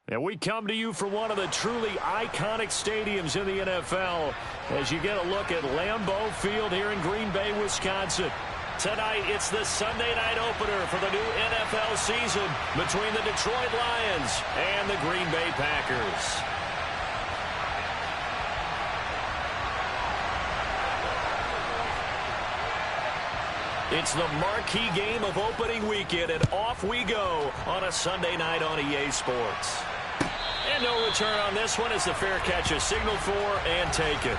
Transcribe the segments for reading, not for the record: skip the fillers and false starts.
And we come to you from one of the truly iconic stadiums in the NFL as you get a look at Lambeau Field here in Green Bay, Wisconsin. Tonight, it's the Sunday night opener for the new NFL season between the Detroit Lions and the Green Bay Packers. It's the marquee game of opening weekend, and off we go on a Sunday night on EA Sports. And no return on this one as the fair catch is signaled for and taken.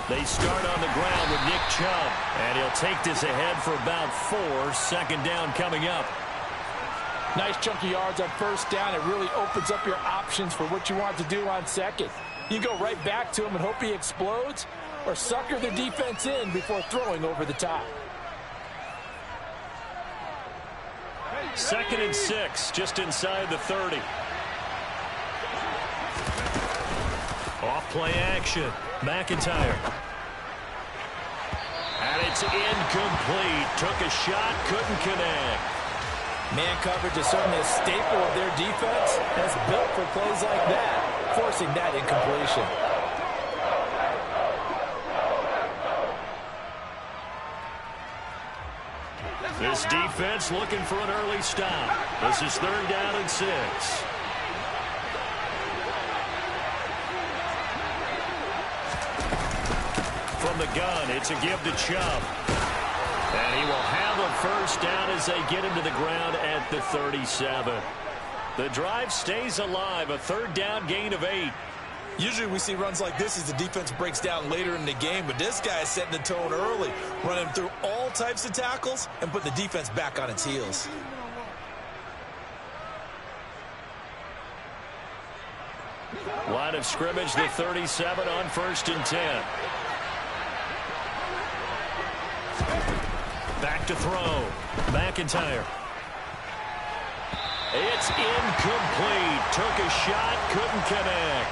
They start on the ground with Nick Chubb, and he'll take this ahead for about 4. Second down coming up. Nice chunky yards on first down. It really opens up your options for what you want to do on second. You go right back to him and hope he explodes, or sucker their defense in before throwing over the top. 2nd and 6, just inside the 30. Off play action. McIntyre. And it's incomplete. Took a shot, couldn't connect. Man coverage is certainly a staple of their defense. That's built for plays like that, forcing that incompletion. This defense looking for an early stop. This is 3rd down and 6. From the gun, it's a give to Chubb. And he will have a first down as they get him to the ground at the 37. The drive stays alive, a 3rd down gain of 8. Usually we see runs like this as the defense breaks down later in the game, but this guy is setting the tone early, running through all types of tackles and putting the defense back on its heels. Line of scrimmage, the 37 on 1st and 10. Back to throw. McIntyre. It's incomplete. Took a shot, couldn't connect.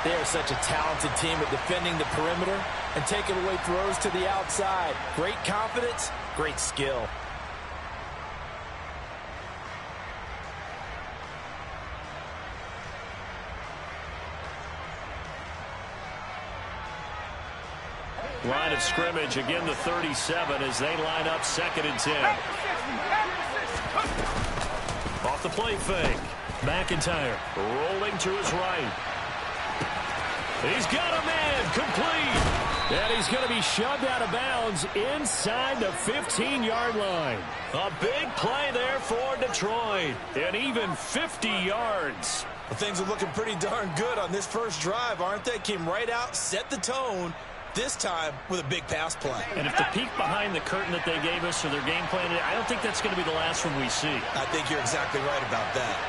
They are such a talented team at defending the perimeter and taking away throws to the outside. Great confidence, great skill. Line of scrimmage, again the 37 as they line up 2nd and 10. Off the play fake. McIntyre rolling to his right. He's got a man, complete. And he's going to be shoved out of bounds inside the 15-yard line. A big play there for Detroit. And even 50 yards. Well, things are looking pretty darn good on this first drive, aren't they? Came right out, set the tone, this time with a big pass play. And if the peek behind the curtain that they gave us or their game plan, I don't think that's going to be the last one we see. I think you're exactly right about that.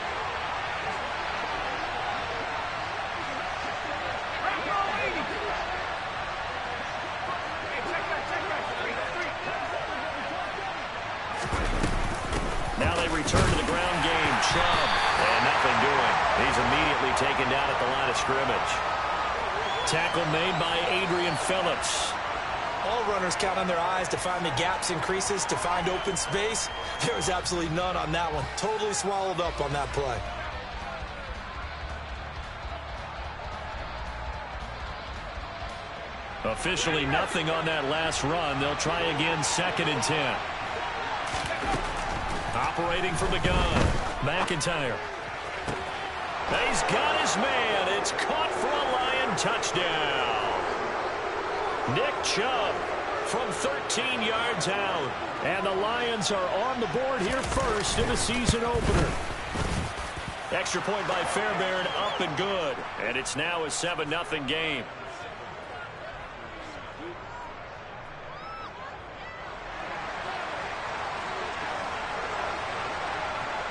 Now they return to the ground game. Chubb, and nothing doing. He's immediately taken down at the line of scrimmage. Tackle made by Adrian Phillips. All runners count on their eyes to find the gaps and creases, to find open space. There was absolutely none on that one. Totally swallowed up on that play. Officially nothing on that last run. They'll try again, 2nd and 10. Operating from the gun, McIntyre. He's got his man. It's caught for a Lion touchdown. Nick Chubb from 13 yards out. And the Lions are on the board here first in the season opener. Extra point by Fairbairn, up and good. And it's now a 7-0 game.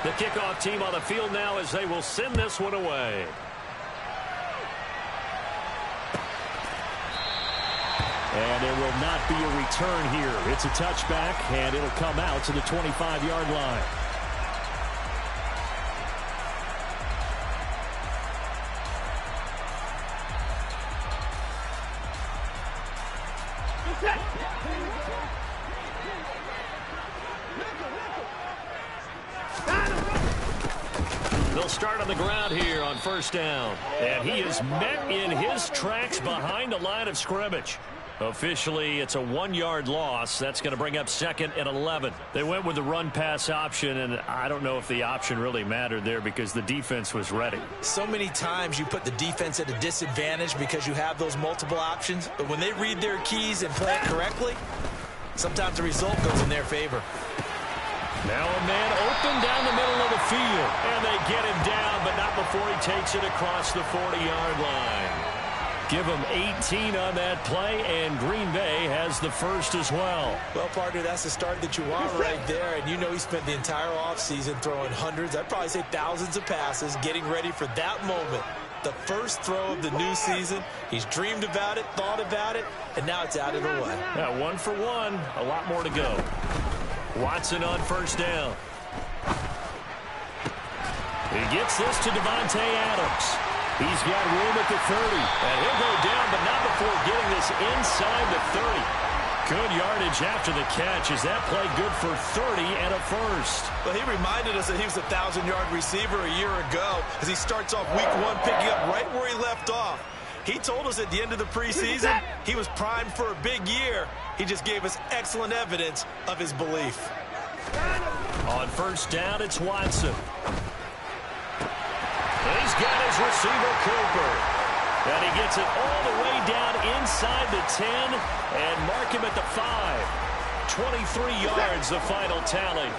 The kickoff team on the field now as they will send this one away. And there will not be a return here. It's a touchback, and it'll come out to the 25-yard line. They'll start on the ground here on first down. And he is met in his tracks behind the line of scrimmage. Officially, it's a 1-yard loss. That's going to bring up 2nd and 11. They went with the run-pass option, and I don't know if the option really mattered there because the defense was ready. So many times you put the defense at a disadvantage because you have those multiple options. But when they read their keys and play it correctly, sometimes the result goes in their favor. Now a man open down the middle of the field. And they get him down, but not before he takes it across the 40-yard line. Give him 18 on that play, and Green Bay has the first as well. Well, partner, that's the start that you want right there. And you know he spent the entire offseason throwing hundreds, I'd probably say thousands of passes, getting ready for that moment. The first throw of the new season. He's dreamed about it, thought about it, and now it's out of the way. Yeah, 1 for 1. A lot more to go. Watson on first down. He gets this to Devontae Adams. He's got room at the 30. And he'll go down, but not before getting this inside the 30. Good yardage after the catch. Is that play good for 30 and a first? Well, he reminded us that he was a 1,000-yard receiver a year ago as he starts off week 1 picking up right where he left off. He told us at the end of the preseason he was primed for a big year. He just gave us excellent evidence of his belief. On first down, it's Watson. He's got his receiver, Cooper. And he gets it all the way down inside the 10 and mark him at the 5. 23 yards, the final tally.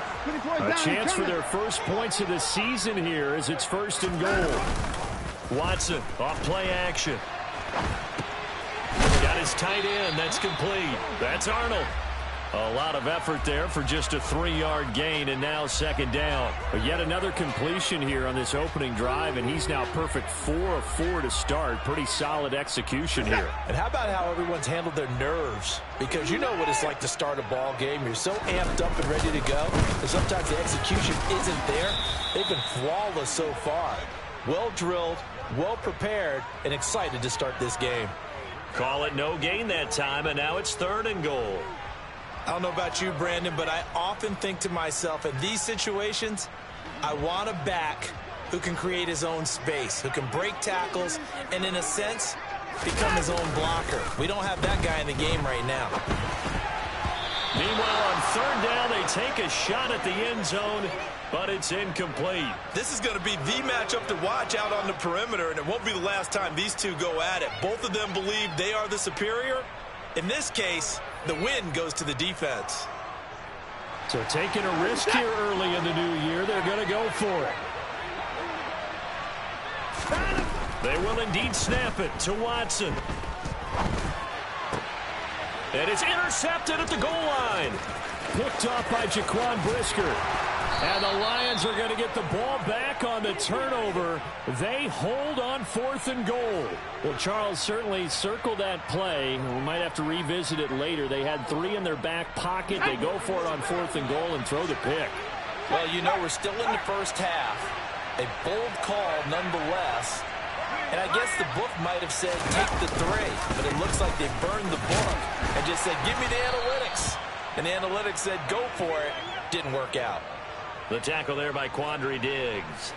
A chance for their first points of the season here as it's 1st and goal. Watson off play action. Got his tight end. That's complete. That's Arnold. A lot of effort there for just a 3-yard gain, and now 2nd down. But yet another completion here on this opening drive, and he's now perfect 4 of 4 to start. Pretty solid execution here. And how about how everyone's handled their nerves? Because you know what it's like to start a ball game. You're so amped up and ready to go, and sometimes the execution isn't there. They've been flawless so far. Well drilled, well prepared, and excited to start this game. Call it no gain that time, and now it's 3rd and goal. I don't know about you, Brandon, but I often think to myself, in these situations, I want a back who can create his own space, who can break tackles, and in a sense, become his own blocker. We don't have that guy in the game right now. Meanwhile, on 3rd down, they take a shot at the end zone, but it's incomplete. This is going to be the matchup to watch out on the perimeter, and it won't be the last time these two go at it. Both of them believe they are the superior. In this case, the win goes to the defense. So taking a risk here early in the new year, they're going to go for it. They will indeed snap it to Watson. And it's intercepted at the goal line. Picked off by Jaquan Brisker. And the Lions are going to get the ball back on the turnover. They hold on 4th and goal. Well, Charles certainly circled that play. We might have to revisit it later. They had 3 in their back pocket. They go for it on 4th and goal and throw the pick. Well, you know, we're still in the first half. A bold call nonetheless. And I guess the book might have said take the 3. But it looks like they burned the book and just said, give me the analytics. And the analytics said, go for it. Didn't work out. The tackle there by Quandre Diggs.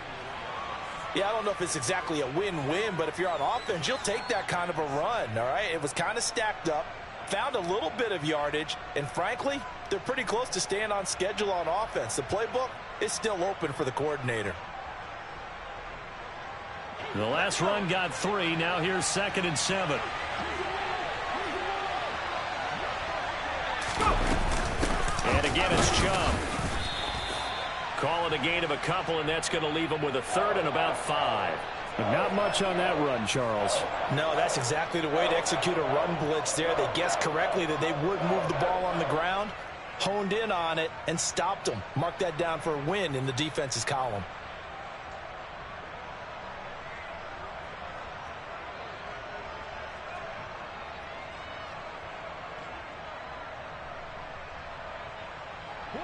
Yeah, I don't know if it's exactly a win-win, but if you're on offense, you'll take that kind of a run, all right? It was kind of stacked up, found a little bit of yardage, and frankly, they're pretty close to staying on schedule on offense. The playbook is still open for the coordinator. The last run got 3. Now here's 2nd and 7. And again, it's Chubb. Call it a gain of a couple, and that's going to leave them with a 3rd and about 5. But not much on that run, Charles. No, that's exactly the way to execute a run blitz there. They guessed correctly that they would move the ball on the ground, honed in on it, and stopped them. Mark that down for a win in the defense's column.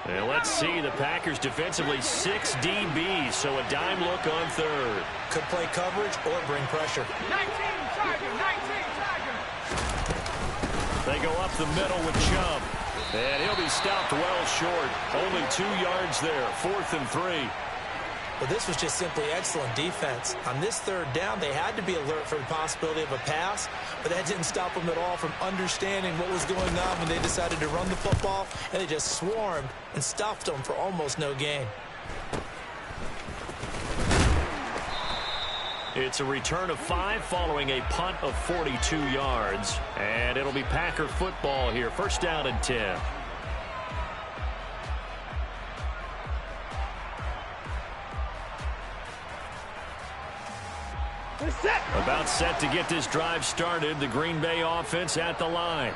And let's see, the Packers defensively 6 DBs, so a dime look on 3rd. Could play coverage or bring pressure. 19, Tiger, 19, Tiger. They go up the middle with Chubb. And he'll be stopped well short. Only 2 yards there, 4th and 3. Well, this was just simply excellent defense. On this 3rd down, they had to be alert for the possibility of a pass, but that didn't stop them at all from understanding what was going on when they decided to run the football, and they just swarmed and stuffed them for almost no gain. It's a return of 5 following a punt of 42 yards. And it'll be Packer football here. 1st down and 10. About set to get this drive started. The Green Bay offense at the line.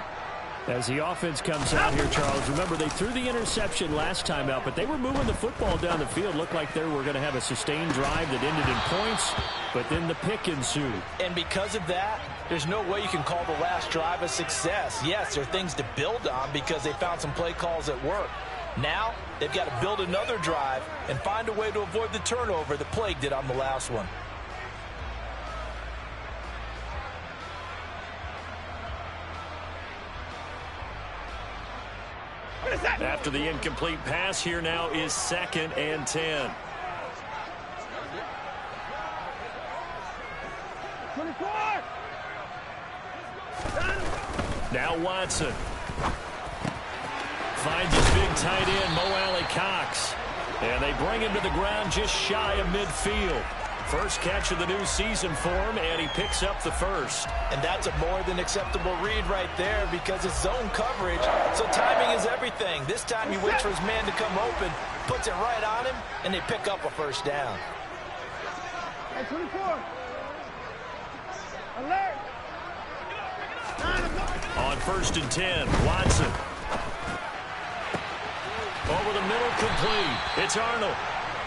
As the offense comes out here, Charles, remember they threw the interception last time out, but they were moving the football down the field. Looked like they were going to have a sustained drive that ended in points, but then the pick ensued. And because of that, there's no way you can call the last drive a success. Yes, there are things to build on because they found some play calls that work. Now, they've got to build another drive and find a way to avoid the turnover that plagued it on the last one. After the incomplete pass, here now is 2nd and 10. 24. Now Watson. Finds his big tight end, Mo Alley Cox. And they bring him to the ground just shy of midfield. First catch of the new season for him, and he picks up the 1st. And that's a more than acceptable read right there because it's zone coverage, so timing is everything. This time he waits for his man to come open, puts it right on him, and they pick up a 1st down. Hey, 24. Alert. On 1st and 10, Watson. Over the middle, complete. It's Arnold.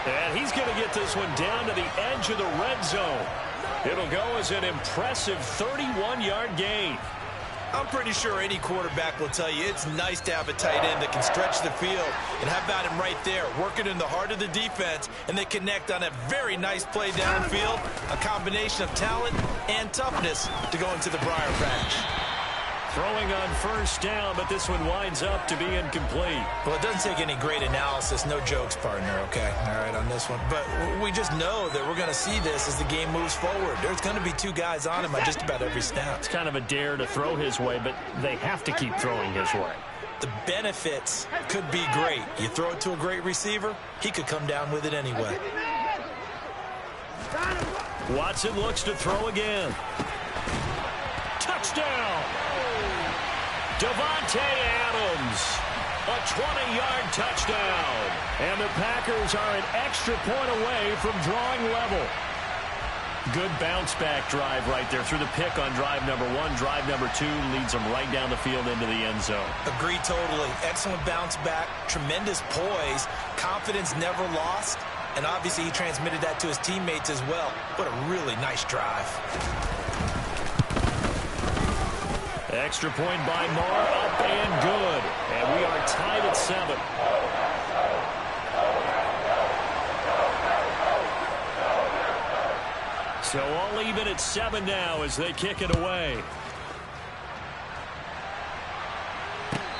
And he's going to get this one down to the edge of the red zone. It'll go as an impressive 31-yard gain. I'm pretty sure any quarterback will tell you it's nice to have a tight end that can stretch the field. And how about him right there, working in the heart of the defense, and they connect on a very nice play downfield, a combination of talent and toughness to go into the briar patch. Throwing on 1st down, but this one winds up to be incomplete. Well, it doesn't take any great analysis. No jokes, partner, okay? All right, on this one. But we just know that we're going to see this as the game moves forward. There's going to be 2 guys on him on just about every snap. It's kind of a dare to throw his way, but they have to keep throwing his way. The benefits could be great. You throw it to a great receiver, he could come down with it anyway. Watson looks to throw again. Touchdown! Davante Adams, a 20-yard touchdown. And the Packers are an extra point away from drawing level. Good bounce-back drive right there through the pick on drive number 1. Drive number 2 leads them right down the field into the end zone. Agree totally. Excellent bounce back, tremendous poise, confidence never lost, and obviously he transmitted that to his teammates as well. What a really nice drive. Extra point by Marr, up and good. And we are tied at 7. So all even at 7 now as they kick it away.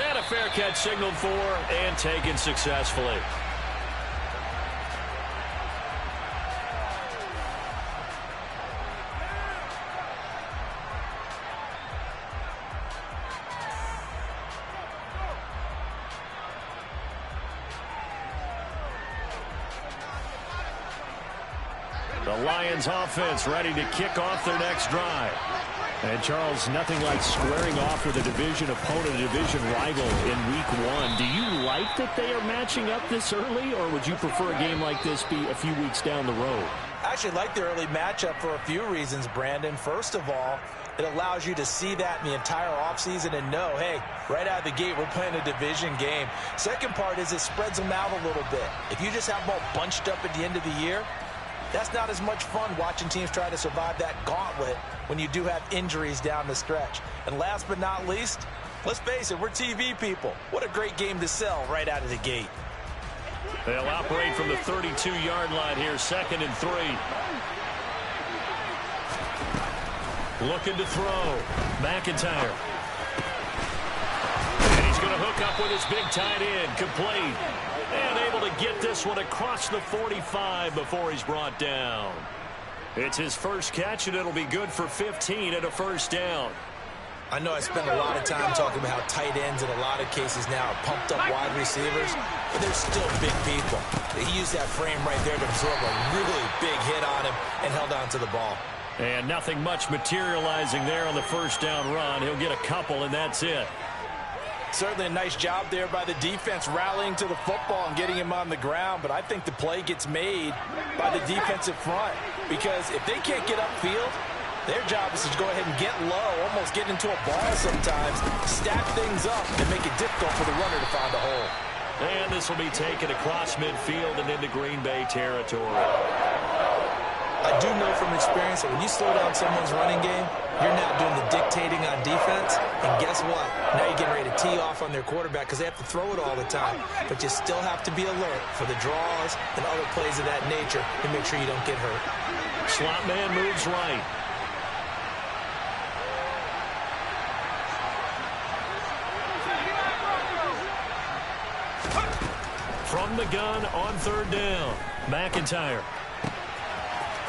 And a fair catch signaled for and taken successfully. The Lions offense ready to kick off their next drive. And, Charles, nothing like squaring off with a division opponent, a division rival in Week 1. Do you like that they are matching up this early, or would you prefer a game like this be a few weeks down the road? I actually like the early matchup for a few reasons, Brandon. First of all, it allows you to see that in the entire offseason and know, hey, right out of the gate, we're playing a division game. Second part is it spreads them out a little bit. If you just have them all bunched up at the end of the year, that's not as much fun watching teams try to survive that gauntlet when you do have injuries down the stretch. And last but not least, let's face it, we're TV people. What a great game to sell right out of the gate. They'll operate from the 32-yard line here, 2nd and 3. Looking to throw. McIntyre. And he's going to hook up with his big tight end. Complete. And able to get this one across the 45 before he's brought down. It's his first catch, and it'll be good for 15 and a first down. I know I spend a lot of time talking about how tight ends in a lot of cases now are pumped up wide receivers, but they're still big people. He used that frame right there to absorb a really big hit on him and held on to the ball. And nothing much materializing there on the first down run. He'll get a couple, and that's it. Certainly a nice job there by the defense rallying to the football and getting him on the ground, but I think the play gets made by the defensive front because if they can't get upfield, their job is to go ahead and get low, almost get into a ball sometimes, stack things up, and make it difficult for the runner to find a hole. And this will be taken across midfield and into Green Bay territory. I do know from experience that when you slow down someone's running game, you're now doing the dictating on defense. And guess what? Now you're getting ready to tee off on their quarterback because they have to throw it all the time. But you still have to be alert for the draws and other plays of that nature to make sure you don't get hurt. Slot man moves right. From the gun on 3rd down. McIntyre.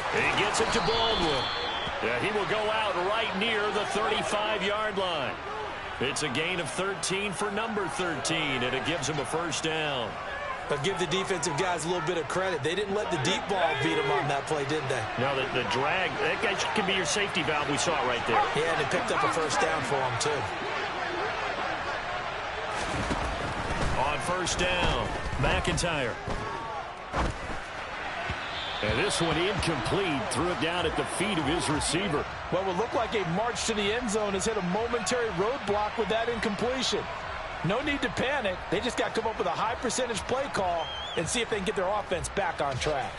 He gets it to Baldwin. Yeah, he will go out right near the 35-yard line. It's a gain of 13 for number 13, and it gives him a first down. But give the defensive guys a little bit of credit. They didn't let the deep ball beat them on that play, did they? No, the drag, that guy can be your safety valve. We saw it right there. Yeah, and it picked up a first down for him, too. On first down, McIntyre. And this one incomplete. Threw it down at the feet of his receiver. What would look like a march to the end zone has hit a momentary roadblock with that incompletion. No need to panic. They just got to come up with a high percentage play call and see if they can get their offense back on track.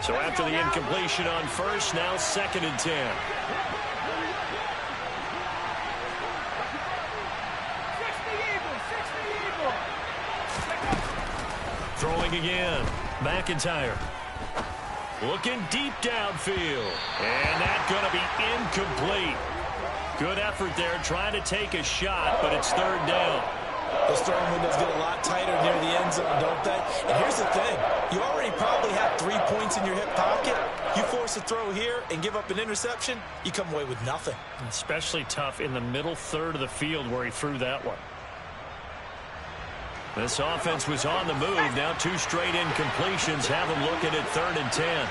So after the incompletion on first, now 2nd and 10. Throwing again. McIntyre. Looking deep downfield. And that's going to be incomplete. Good effort there trying to take a shot, but it's 3rd down. Those throwing windows get a lot tighter near the end zone, don't they? And here's the thing. You already probably have 3 points in your hip pocket. You force a throw here and give up an interception, you come away with nothing. Especially tough in the middle 3rd of the field where he threw that one. This offense was on the move. Now 2 straight incompletions have them looking at 3rd and 10.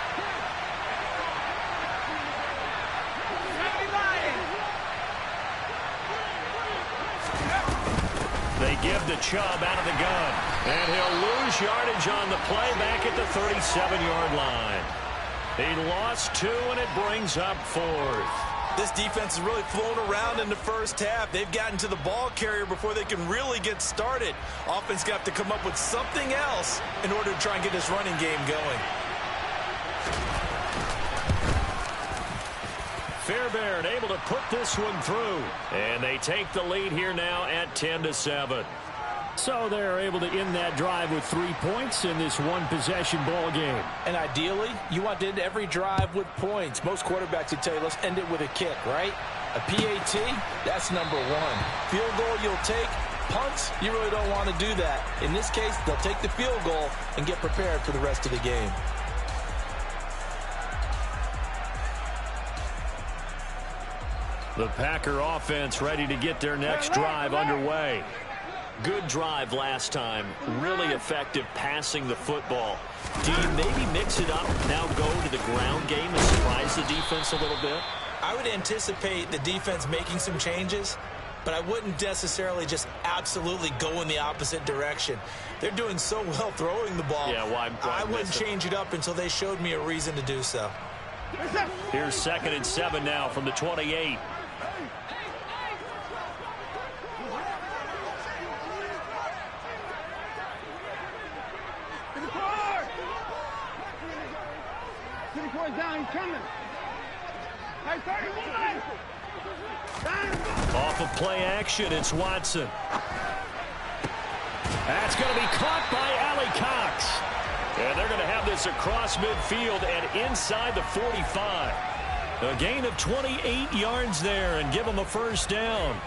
They give to Chubb out of the gun. And he'll lose yardage on the play back at the 37-yard line. He lost 2, and it brings up 4th. This defense has really flown around in the first half. They've gotten to the ball carrier before they can really get started. Offense got to come up with something else in order to try and get this running game going. Fairbairn able to put this one through. And they take the lead here now at 10-7. So they're able to end that drive with 3 points in this one-possession ball game. And ideally, you want to end every drive with points. Most quarterbacks would tell you, let's end it with a kick, right? A PAT, that's number 1. Field goal you'll take. Punts, you really don't want to do that. In this case, they'll take the field goal and get prepared for the rest of the game. The Packer offense ready to get their next drive underway. Good drive last time. Really effective passing the football. Do you maybe mix it up, now go to the ground game and surprise the defense a little bit? I would anticipate the defense making some changes, but I wouldn't necessarily just absolutely go in the opposite direction. They're doing so well throwing the ball. Yeah, why I wouldn't change it up until they showed me a reason to do so. Here's 2nd and 7 now from the 28. Down, he's coming. Hey, 31. Off of play action, it's Watson. That's going to be caught by Alley Cox. And they're going to have this across midfield and inside the 45. A gain of 28 yards there and give them a first down.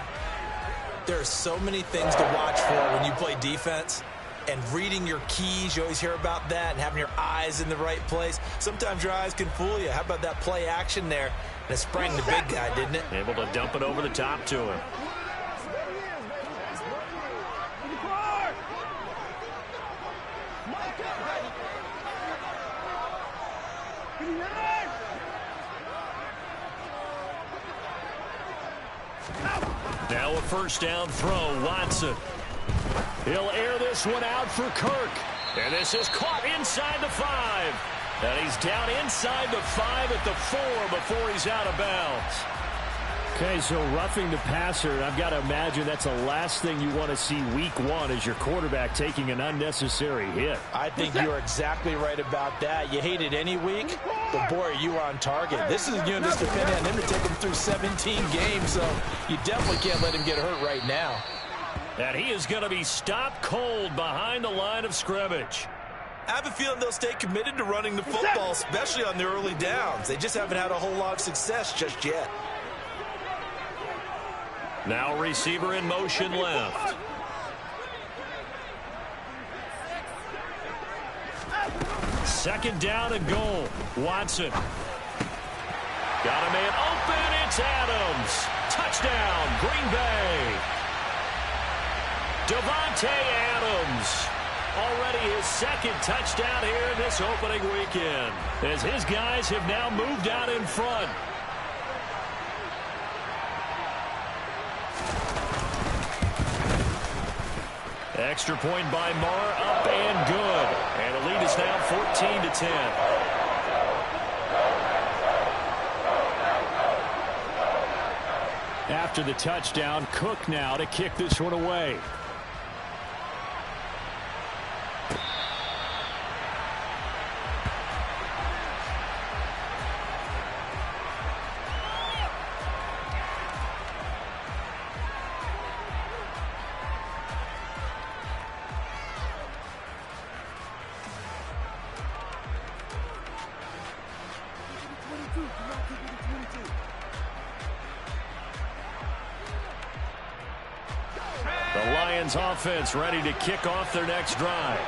There are so many things to watch for when you play defense. And reading your keys, you always hear about that, and having your eyes in the right place. Sometimes your eyes can fool you. How about that play action there? And it sprang the big guy, didn't it? Able to dump it over the top to him. Now a first down throw, Watson. He'll air this one out for Kirk. And this is caught inside the 5. And he's down inside the 5 at the 4 before he's out of bounds. Okay, so roughing the passer, I've got to imagine that's the last thing you want to see week 1 as your quarterback taking an unnecessary hit. I think you're exactly right about that. You hate it any week, but boy, are you on target. This is just depending on him to take him through 17 games, so you definitely can't let him get hurt right now. And he is going to be stopped cold behind the line of scrimmage. I have a feeling they'll stay committed to running the football, especially on the early downs. They just haven't had a whole lot of success just yet. Now receiver in motion left. Second down and goal. Watson. Got a man open. It's Adams. Touchdown, Green Bay. Devontae Adams. Already his second touchdown here in this opening weekend, as his guys have now moved out in front. Extra point by Marr, up and good. And the lead is now 14-10. After the touchdown, Cook now to kick this one away. The Lions offense ready to kick off their next drive.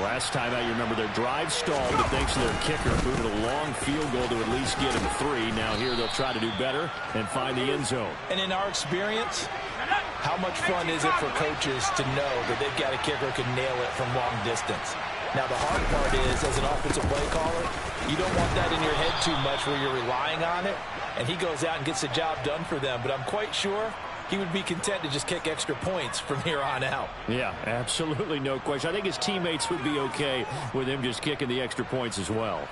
Last time out, you remember their drive stalled, but thanks to their kicker, booted a long field goal to at least get him 3. Now here they'll try to do better and find the end zone. And in our experience, how much fun is it for coaches to know that they've got a kicker who can nail it from long distance? Now, the hard part is, as an offensive play caller, you don't want that in your head too much where you're relying on it, and he goes out and gets the job done for them. But I'm quite sure he would be content to just kick extra points from here on out. Yeah, absolutely no question. I think his teammates would be okay with him just kicking the extra points as well.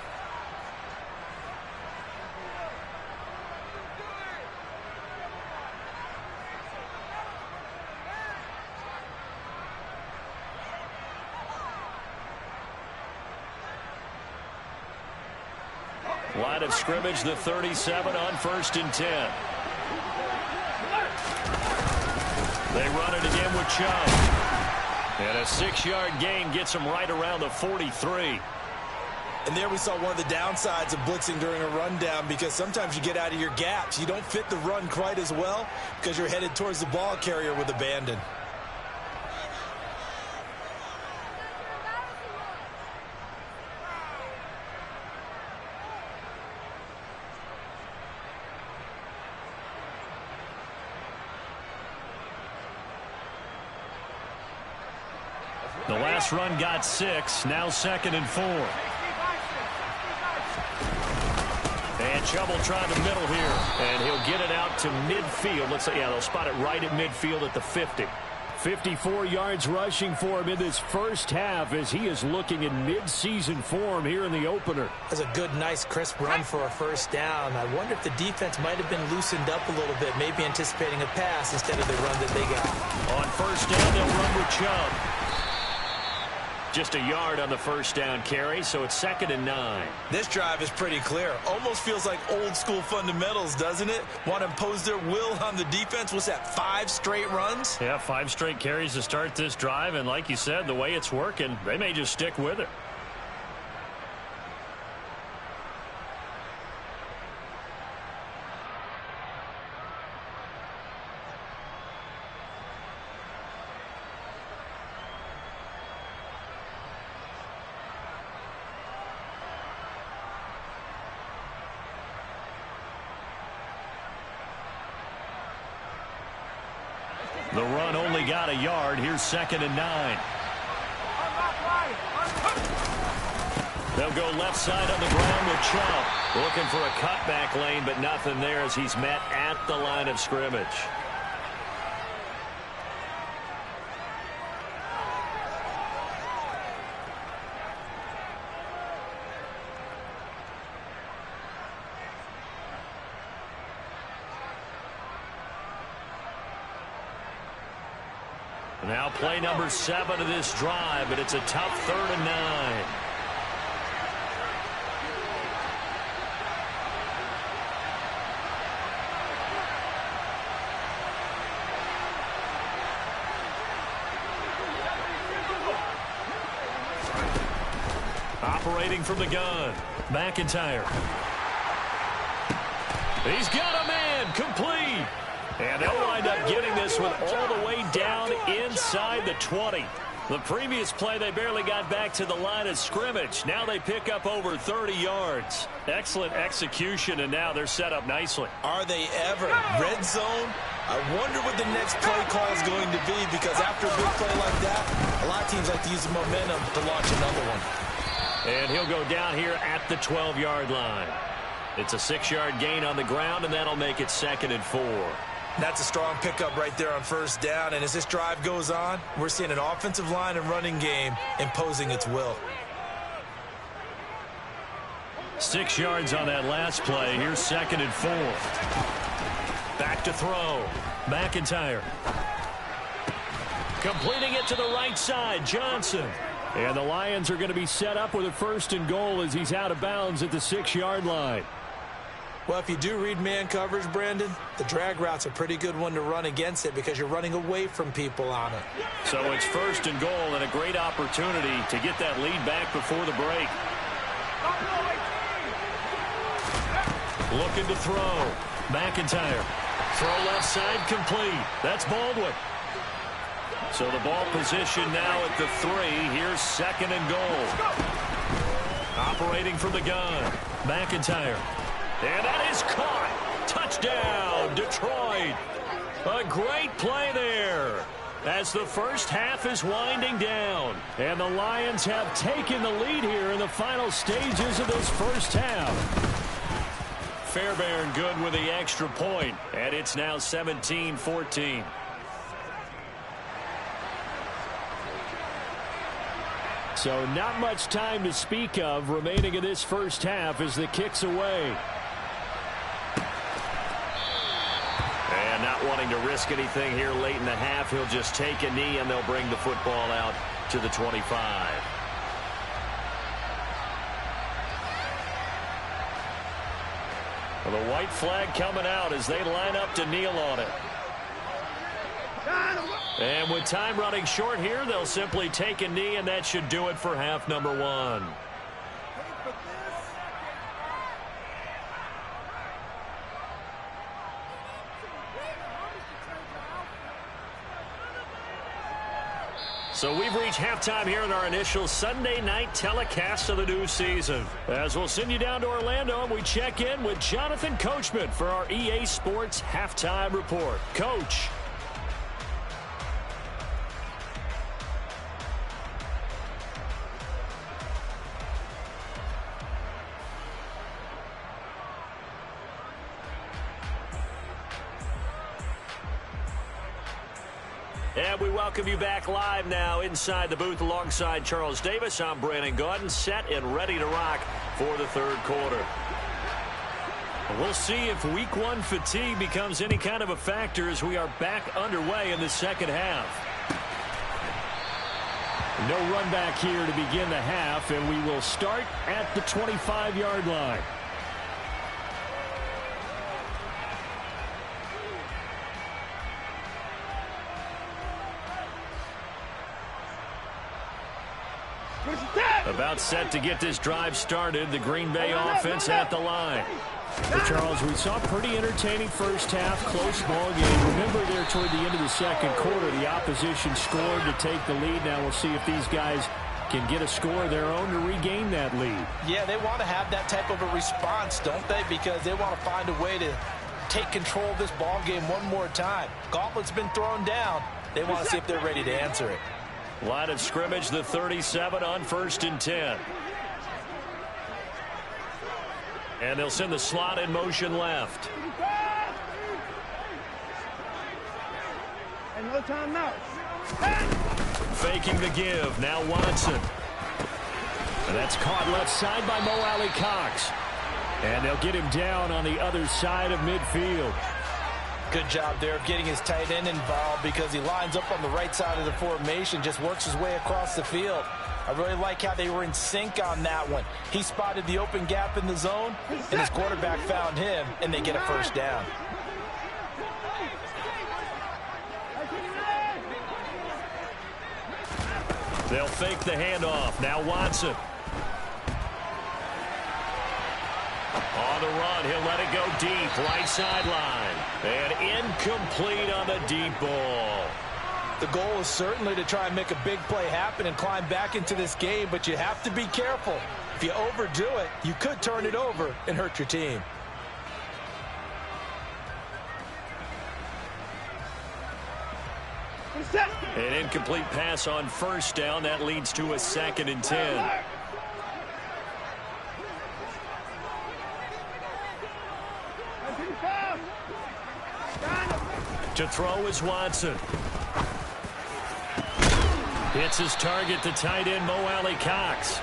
Line of scrimmage, the 37 on 1st and 10. They run it again with Chubb. And a 6-yard gain gets him right around the 43. And there we saw one of the downsides of blitzing during a rundown, because sometimes you get out of your gaps. You don't fit the run quite as well because you're headed towards the ball carrier with abandon. The last run got 6. Now 2nd and 4. And trouble trying to middle here. And he'll get it out to midfield. Let's say, yeah, they'll spot it right at midfield at the 50. 54 yards rushing for him in this first half as he is looking in mid-season form here in the opener. That's a good, nice, crisp run for a first down. I wonder if the defense might have been loosened up a little bit, maybe anticipating a pass instead of the run that they got. On first down, they'll run with Chubb. Just a yard on the first down carry, so it's 2nd and 9. This drive is pretty clear. Almost feels like old school fundamentals, doesn't it? Want to impose their will on the defense. What's that, 5 straight runs? Yeah, 5 straight carries to start this drive, and like you said, the way it's working, they may just stick with it. The run only got a yard. Here's 2nd and 9. They'll go left side on the ground with Chubb. Looking for a cutback lane, but nothing there as he's met at the line of scrimmage. Now play number 7 of this drive, but it's a tough 3rd and 9. Operating from the gun, McIntyre. He's got a man, complete. And they'll wind up getting this one all the way down inside the 20. The previous play, they barely got back to the line of scrimmage. Now they pick up over 30 yards. Excellent execution, and now they're set up nicely. Are they ever? Red zone? I wonder what the next play call is going to be, because after a big play like that, a lot of teams like to use the momentum to launch another one. And he'll go down here at the 12-yard line. It's a 6-yard gain on the ground, and that'll make it 2nd and 4. That's a strong pickup right there on first down. And as this drive goes on, we're seeing an offensive line and running game imposing its will. 6 yards on that last play. Here's 2nd and 4. Back to throw. McIntyre. Completing it to the right side. Johnson. And the Lions are going to be set up with a 1st and goal as he's out of bounds at the 6-yard line. Well, if you do read man coverage, Brandon, the drag route's a pretty good one to run against it because you're running away from people on it. So it's 1st and goal and a great opportunity to get that lead back before the break. Looking to throw. McIntyre. Throw left side complete. That's Baldwin. So the ball position now at the 3. Here's 2nd and goal. Operating from the gun. McIntyre. And that is caught. Touchdown, Detroit. A great play there as the first half is winding down. And the Lions have taken the lead here in the final stages of this first half. Fairbairn good with the extra point, and it's now 17-14. So not much time to speak of remaining in this first half as the kick's away. And not wanting to risk anything here late in the half, he'll just take a knee and they'll bring the football out to the 25. Well, the white flag coming out as they line up to kneel on it. And with time running short here, they'll simply take a knee, and that should do it for half number 1. So we've reached halftime here in our initial Sunday night telecast of the new season. As we'll send you down to Orlando, and we check in with Jonathan Coachman for our EA Sports Halftime Report. Coach. And we welcome you back live now inside the booth alongside Charles Davis. I'm Brandon Gaudin, set and ready to rock for the third quarter. We'll see if week one fatigue becomes any kind of a factor as we are back underway in the second half. No run back here to begin the half, and we will start at the 25-yard line. About set to get this drive started. The Green Bay offense at the line. Well, Charles, we saw a pretty entertaining first half, close ball game. Remember there toward the end of the second quarter, the opposition scored to take the lead. Now we'll see if these guys can get a score of their own to regain that lead. Yeah, they want to have that type of a response, don't they? Because they want to find a way to take control of this ball game one more time. Gauntlet's been thrown down. They want to see if they're ready to answer it. Line of scrimmage, the 37 on 1st and 10. And they'll send the slot in motion left. And no timeout. Faking the give. Now Watson. And that's caught left side by Mo Alley Cox. And they'll get him down on the other side of midfield. Good job there of getting his tight end involved because he lines up on the right side of the formation, just works his way across the field. I really like how they were in sync on that one. He spotted the open gap in the zone, and his quarterback found him, and they get a first down. They'll fake the handoff. Now Watson. On the run, he'll let it go deep, right sideline. And incomplete on the deep ball. The goal is certainly to try and make a big play happen and climb back into this game, but you have to be careful. If you overdo it, you could turn it over and hurt your team. An incomplete pass on first down. That leads to a 2nd and 10. To throw is Watson. Hits his target, the tight end, Mo Alley Cox.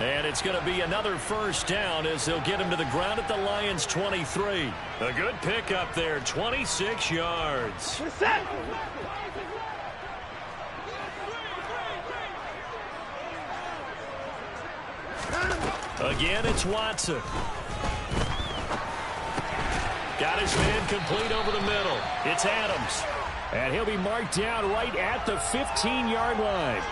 And it's going to be another first down as they'll get him to the ground at the Lions' 23. A good pickup there, 26 yards. Again, it's Watson. Got his man complete over the middle. It's Adams. And he'll be marked down right at the 15-yard line.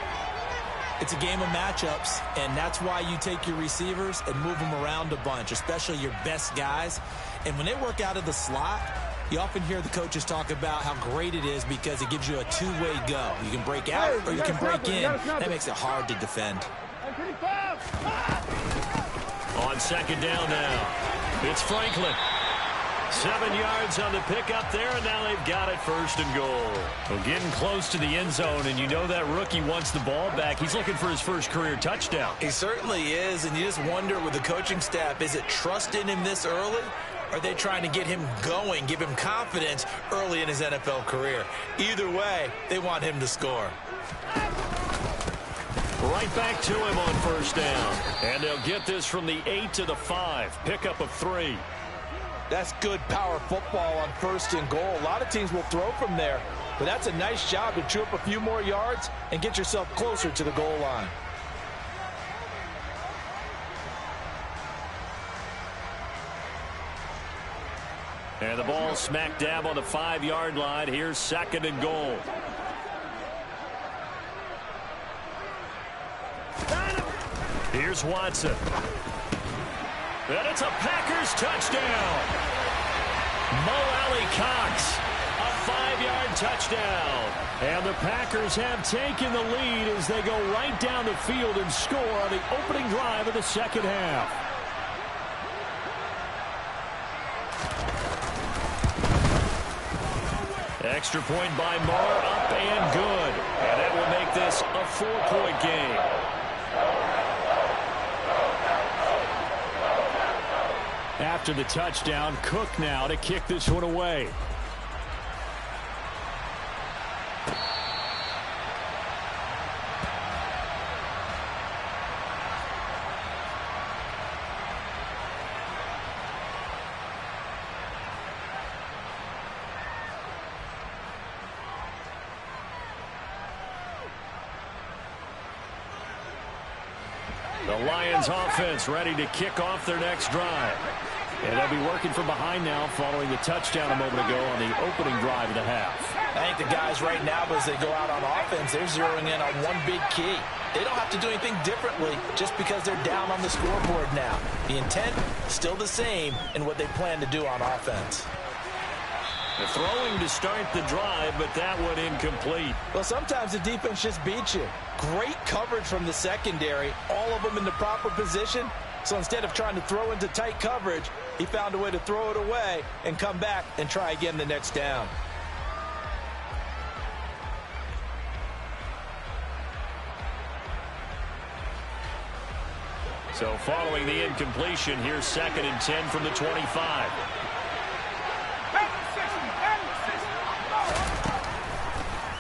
It's a game of matchups, and that's why you take your receivers and move them around a bunch, especially your best guys. And when they work out of the slot, you often hear the coaches talk about how great it is because it gives you a two-way go. You can break out or you can break in. That makes it hard to defend. On 2nd down now, it's Franklin. 7 yards on the pickup there, and now they've got it 1st and goal. Well, getting close to the end zone, and you know that rookie wants the ball back. He's looking for his first career touchdown. He certainly is, and you just wonder with the coaching staff, is it trust in him this early? Or are they trying to get him going, give him confidence early in his NFL career? Either way, they want him to score. Right back to him on 1st down. And they'll get this from the 8 to the 5. Pickup of 3. That's good power football on 1st and goal. A lot of teams will throw from there, but that's a nice job to chew up a few more yards and get yourself closer to the goal line. And the ball smack dab on the 5-yard line. Here's 2nd and goal. Here's Watson. And it's a Packers touchdown. Mo Alley Cox, a 5-yard touchdown. And the Packers have taken the lead as they go right down the field and score on the opening drive of the second half. Extra point by Moore, up and good. And that will make this a 4-point game. After the touchdown, Cook now to kick this one away. The Lions offense ready to kick off their next drive. And they'll be working from behind now following the touchdown a moment ago on the opening drive of the half. I think the guys right now, as they go out on offense, they're zeroing in on one big key. They don't have to do anything differently just because they're down on the scoreboard now. The intent, still the same in what they plan to do on offense. The throwing to start the drive, but that one incomplete. Well, sometimes the defense just beats you. Great coverage from the secondary, all of them in the proper position. So instead of trying to throw into tight coverage, he found a way to throw it away and come back and try again the next down. So following the incompletion, here's 2nd and 10 from the 25.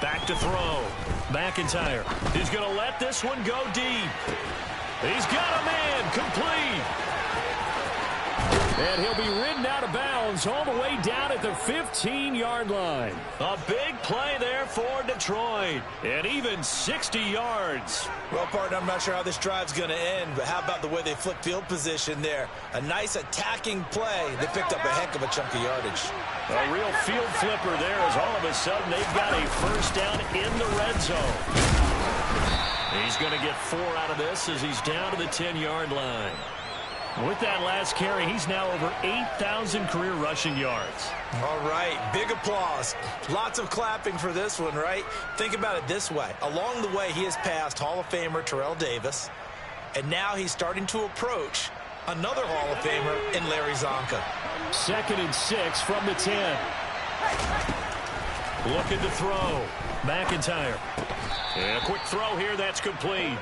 Back to throw. McIntyre. He's going to let this one go deep. He's got a man complete. And he'll be ridden out of bounds all the way down at the 15-yard line. A big play there for Detroit. And even 60 yards. Well, partner, I'm not sure how this drive's going to end, but how about the way they flip field position there? A nice attacking play. They picked up a heck of a chunk of yardage. A real field flipper there as all of a sudden they've got a first down in the red zone. He's going to get 4 out of this as he's down to the 10-yard line. With that last carry, he's now over 8,000 career rushing yards. All right, big applause. Lots of clapping for this one, right? Think about it this way. Along the way, he has passed Hall of Famer Terrell Davis, and now he's starting to approach another Hall of Famer in Larry Zonka. 2nd and 6 from the 10. Looking to throw. McIntyre. And a quick throw here, that's complete.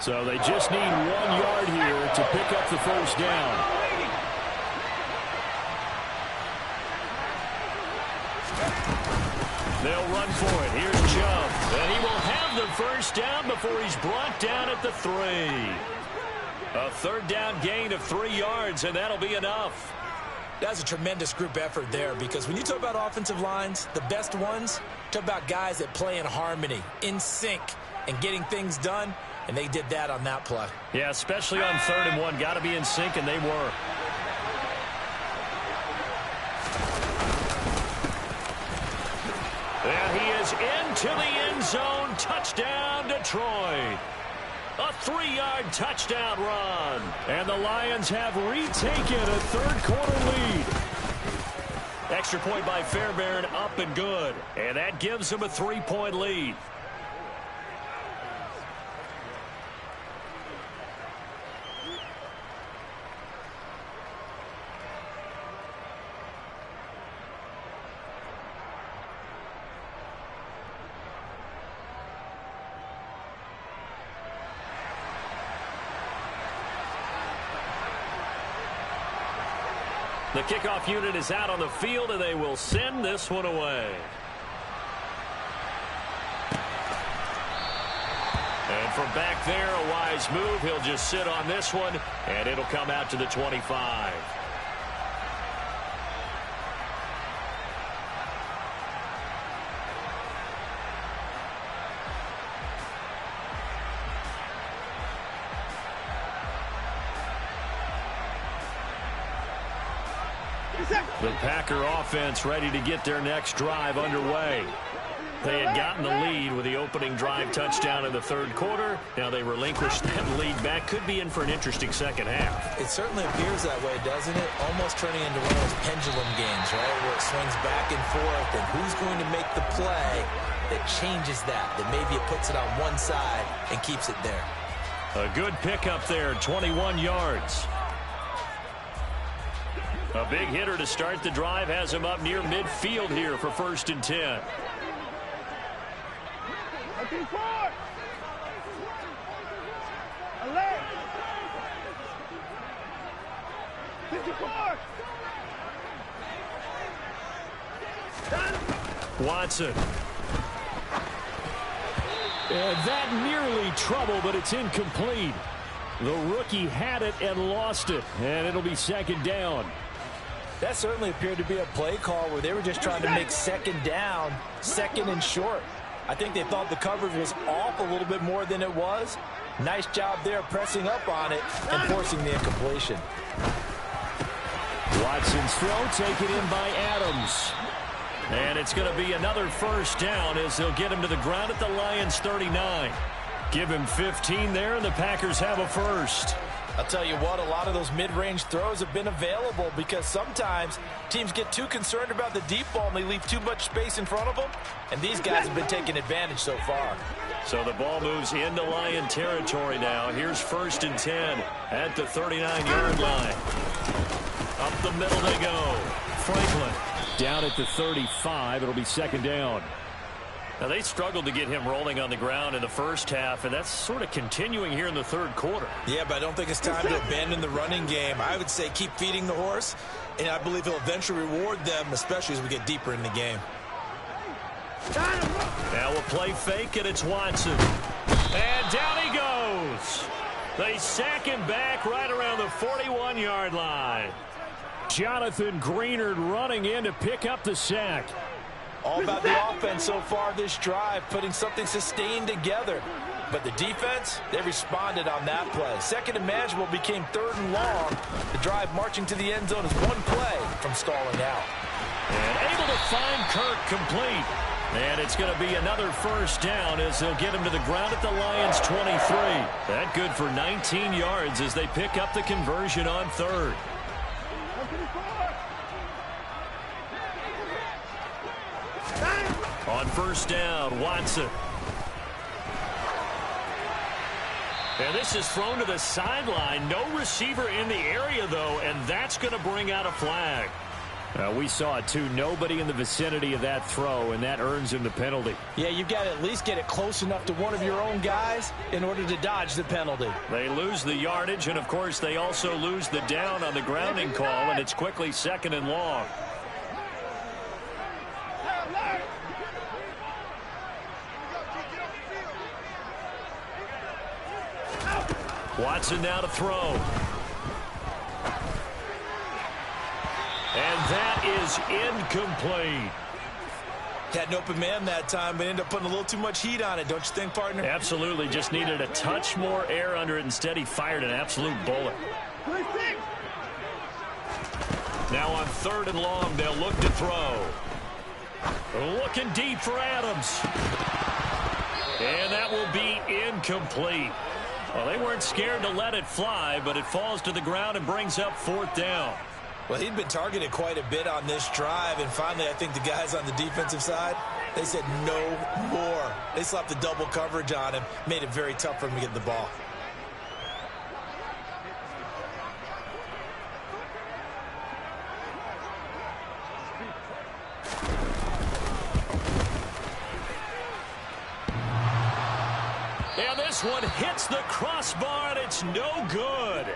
So they just need 1 yard here to pick up the first down. They'll run for it. Here's Chubb. And he will have the first down before he's brought down at the 3. A 3rd down gain of 3 yards, and that'll be enough. That's a tremendous group effort there, because when you talk about offensive lines, the best ones, talk about guys that play in harmony, in sync, and getting things done. And they did that on that play. Yeah, especially on 3rd and 1. Got to be in sync, and they were. And he is into the end zone. Touchdown, Detroit. A 3-yard touchdown run. And the Lions have retaken a 3rd quarter lead. Extra point by Fairbairn, up and good. And that gives them a 3-point lead. The kickoff unit is out on the field, and they will send this one away. And from back there, a wise move. He'll just sit on this one, and it'll come out to the 25. The Packer offense ready to get their next drive underway. They had gotten the lead with the opening drive touchdown in the 3rd quarter. Now they relinquished that lead back. Could be in for an interesting second half. It certainly appears that way, doesn't it? Almost turning into one of those pendulum games, right? Where it swings back and forth, and who's going to make the play that changes that maybe it puts it on one side and keeps it there. A good pickup there, 21 yards. A big hitter to start the drive has him up near midfield here for 1st and 10. Watson. And that nearly trouble, but it's incomplete. The rookie had it and lost it, and it'll be 2nd down. That certainly appeared to be a play call where they were just trying to make 2nd down, 2nd and short. I think they thought the coverage was off a little bit more than it was. Nice job there pressing up on it and forcing the incompletion. Watson's throw taken in by Adams. And it's going to be another first down as they'll get him to the ground at the Lions' 39. Give him 15 there, and the Packers have a first. I'll tell you what, a lot of those mid-range throws have been available because sometimes teams get too concerned about the deep ball and they leave too much space in front of them, and these guys have been taking advantage so far. So the ball moves into Lion territory now. Here's 1st and 10 at the 39-yard line. Up the middle they go. Franklin down at the 35. It'll be 2nd down. Now, they struggled to get him rolling on the ground in the first half, and that's sort of continuing here in the 3rd quarter. Yeah, but I don't think it's time to abandon the running game. I would say keep feeding the horse, and I believe he'll eventually reward them, especially as we get deeper in the game. Now we'll play fake, and it's Watson. And down he goes. They sack him back right around the 41-yard line. Jonathan Greenard running in to pick up the sack. All about the offense so far this drive, putting something sustained together. But the defense, they responded on that play. 2nd and manageable became 3rd and long. The drive marching to the end zone is one play from stalling out. And able to find Kirk complete. And it's going to be another first down as they'll get him to the ground at the Lions' 23. That good for 19 yards as they pick up the conversion on 3rd. On 1st down, Watson. And this is thrown to the sideline. No receiver in the area, though, and that's going to bring out a flag. We saw it, too. Nobody in the vicinity of that throw, and that earns him the penalty. Yeah, you've got to at least get it close enough to one of your own guys in order to dodge the penalty. They lose the yardage, and, of course, they also lose the down on the grounding call, and it's quickly 2nd and long. Watson now to throw. And that is incomplete. Had an open man that time, but ended up putting a little too much heat on it, don't you think, partner? Absolutely. Just needed a touch more air under it. Instead, he fired an absolute bullet. Now on 3rd and long, they'll look to throw. Looking deep for Adams. And that will be incomplete. Well, they weren't scared to let it fly, but it falls to the ground and brings up 4th down. Well, he'd been targeted quite a bit on this drive, and finally I think the guys on the defensive side, they said no more. They slapped the double coverage on him, made it very tough for him to get the ball. And this one hits the crossbar, and it's no good.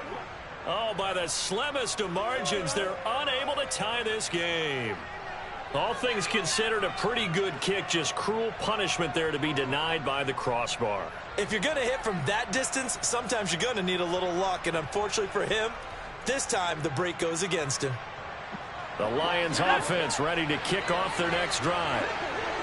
Oh, by the slimmest of margins, they're unable to tie this game. All things considered, a pretty good kick, just cruel punishment there to be denied by the crossbar. If you're going to hit from that distance, sometimes you're going to need a little luck, and unfortunately for him, this time the break goes against him. The Lions offense ready to kick off their next drive.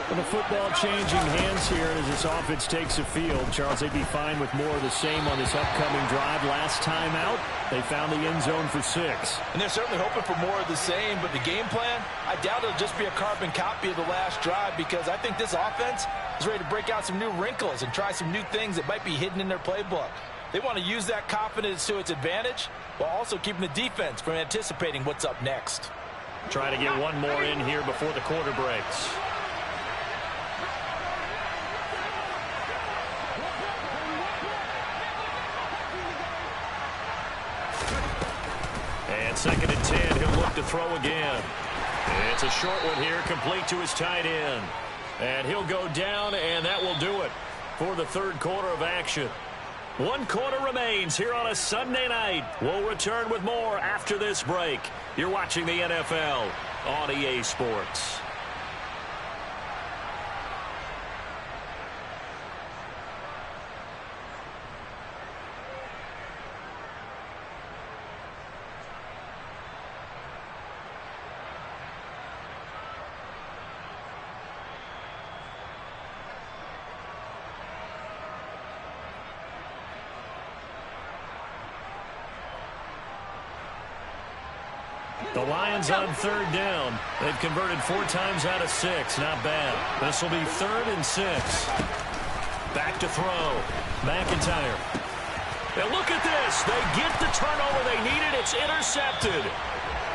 Well, the football changing hands here as this offense takes the field. Charles, they'd be fine with more of the same on this upcoming drive. Last time out, they found the end zone for 6. And they're certainly hoping for more of the same, but the game plan, I doubt it'll just be a carbon copy of the last drive because I think this offense is ready to break out some new wrinkles and try some new things that might be hidden in their playbook. They want to use that confidence to its advantage while also keeping the defense from anticipating what's up next. Trying to get one more in here before the quarter breaks. And 2nd and 10, he'll look to throw again. It's a short one here, complete to his tight end. And he'll go down, and that will do it for the 3rd quarter of action. 1 quarter remains here on a Sunday night. We'll return with more after this break. You're watching the NFL on EA Sports. The Lions on third down. They've converted 4 times out of 6. Not bad. This will be 3rd and 6. Back to throw. McIntyre. And look at this. They get the turnover they needed. It's intercepted.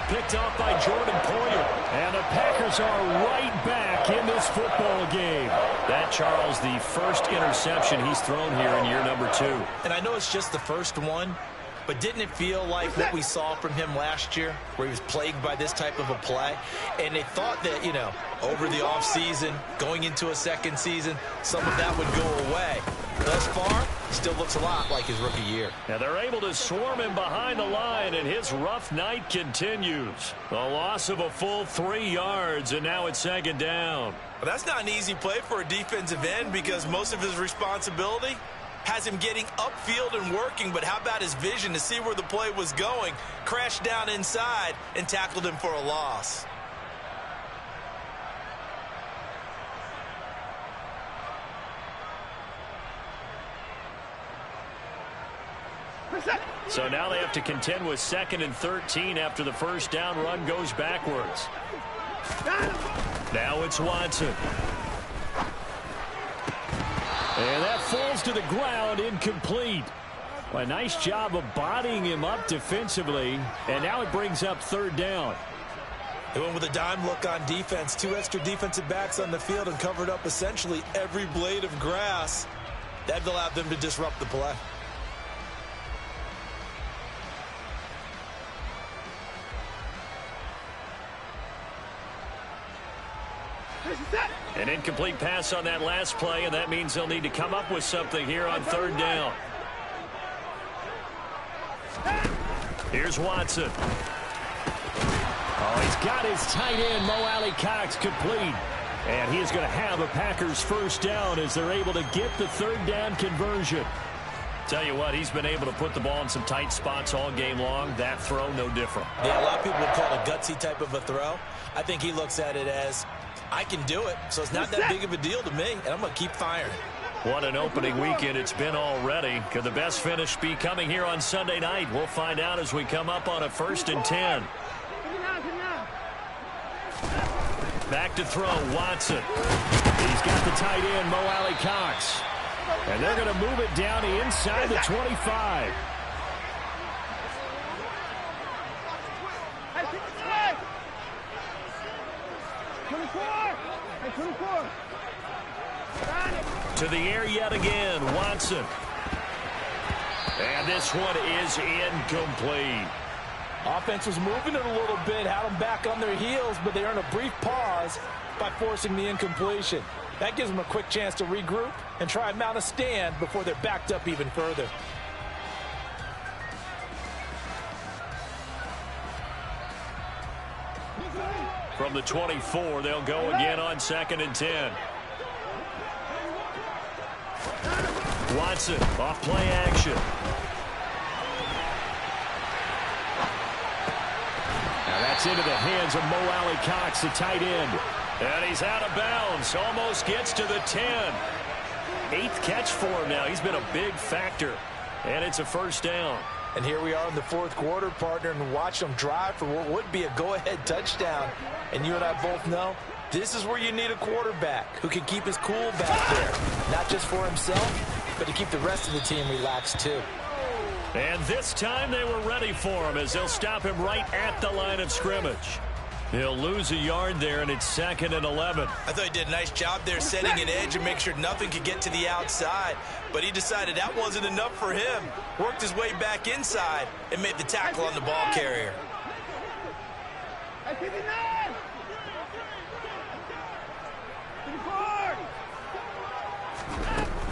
Picked off by Jordan Poyer. And the Packers are right back in this football game. That, Charles, the first interception he's thrown here in year number 2. And I know it's just the first one, but didn't it feel like what we saw from him last year, where he was plagued by this type of a play? And they thought that, you know, over the offseason, going into a second season, some of that would go away. Thus far, still looks a lot like his rookie year. Now they're able to swarm him behind the line, and his rough night continues. A loss of a full 3 yards, and now it's 2nd down. But that's not an easy play for a defensive end, because most of his responsibility has him getting upfield and working, but how about his vision to see where the play was going, crashed down inside, and tackled him for a loss. So now they have to contend with 2nd and 13 after the first down run goes backwards. Now it's Watson. And that falls to the ground, incomplete. Well, a nice job of bodying him up defensively, and now it brings up 3rd down. They went with a dime look on defense, 2 extra defensive backs on the field and covered up essentially every blade of grass. That allowed them to disrupt the play. An incomplete pass on that last play, and that means they'll need to come up with something here on 3rd down. Here's Watson. Oh, he's got his tight end, Mo Alley-Cox, complete. And he is going to have a Packers first down as they're able to get the 3rd down conversion. Tell you what, he's been able to put the ball in some tight spots all game long. That throw, no different. Yeah, a lot of people would call it a gutsy type of a throw. I think he looks at it as, I can do it, so it's not that big of a deal to me, and I'm going to keep firing. What an opening weekend it's been already. Could the best finish be coming here on Sunday night? We'll find out as we come up on a 1st and 10. Back to throw, Watson. He's got the tight end, Mo Alley-Cox. And they're going to move it down to inside the 25. To the air yet again, Watson. And this one is incomplete. Offense was moving it a little bit, had them back on their heels, but they earned a brief pause by forcing the incompletion. That gives them a quick chance to regroup and try and mount a stand before they're backed up even further. From the 24, they'll go again on 2nd and 10. Watson, off play action. Now that's into the hands of Mo Alley-Cox, the tight end. And he's out of bounds, almost gets to the 10. 8th catch for him now. He's been a big factor. And it's a first down. And here we are in the 4th quarter, partner, and watch them drive for what would be a go-ahead touchdown. And you and I both know this is where you need a quarterback who can keep his cool back there. Not just for himself, but to keep the rest of the team relaxed too. And this time they were ready for him as they'll stop him right at the line of scrimmage. He'll lose a yard there, and it's 2nd and 11. I thought he did a nice job there setting an edge and make sure nothing could get to the outside. But he decided that wasn't enough for him. Worked his way back inside and made the tackle on the ball carrier.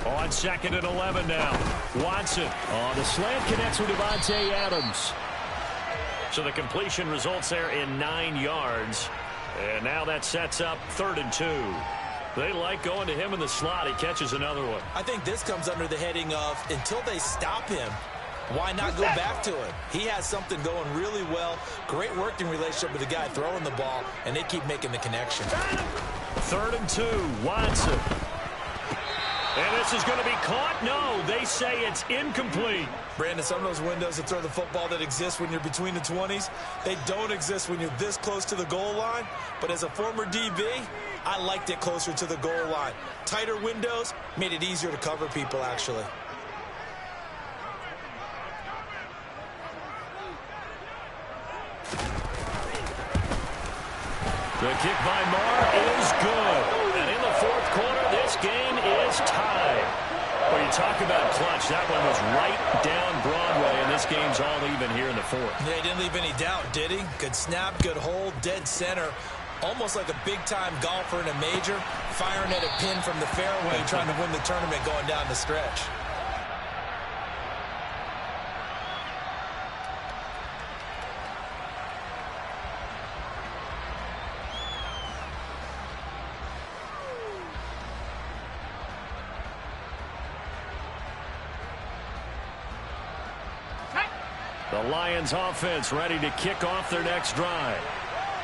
On 2nd and 11 now. Watson. The slant connects with Devontae Adams. So the completion results there in 9 yards. And now that sets up 3rd and 2. They like going to him in the slot. He catches another one. I think this comes under the heading of, until they stop him, why not go back to him? He has something going really well. Great working relationship with the guy throwing the ball, and they keep making the connection. 3rd and 2. Watson. And this is going to be caught. No, they say it's incomplete. Brandon, some of those windows to throw the football that exist when you're between the 20s, they don't exist when you're this close to the goal line. But as a former DB, I liked it closer to the goal line. Tighter windows made it easier to cover people, actually. The kick by Marr is good. And in the fourth quarter, this game is tied. When you talk about clutch, that one was right down Broadway, and this game's all even here in the fourth. Yeah, he didn't leave any doubt, did he? Good snap, good hold, dead center. Almost like a big-time golfer in a major, firing at a pin from the fairway, trying to win the tournament going down the stretch. The Lions offense ready to kick off their next drive.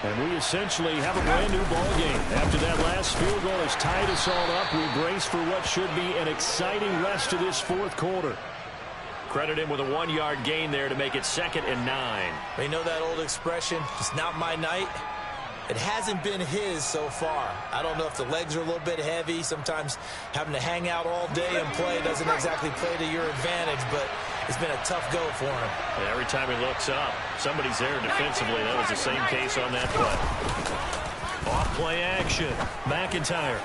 And we essentially have a brand new ball game. After that last field goal has tied us all up, we brace for what should be an exciting rest of this fourth quarter. Credit him with a 1-yard gain there to make it 2nd and 9. You know that old expression, it's not my night? It hasn't been his so far. I don't know if the legs are a little bit heavy. Sometimes having to hang out all day and play doesn't exactly play to your advantage, but it's been a tough go for him. And every time he looks up, somebody's there defensively. That was the same case on that play. Off play action. McIntyre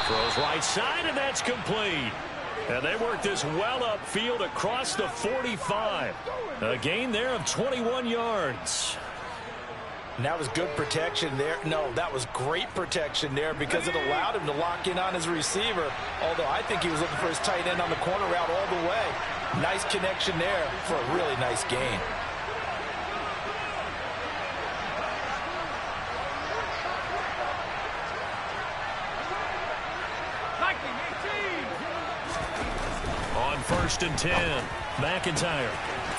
throws right side, and that's complete. And they work this well upfield across the 45. A gain there of 21 yards. And that was good protection there. No, that was great protection there because it allowed him to lock in on his receiver. Although I think he was looking for his tight end on the corner route all the way. Nice connection there for a really nice gain. On 1st and 10, McIntyre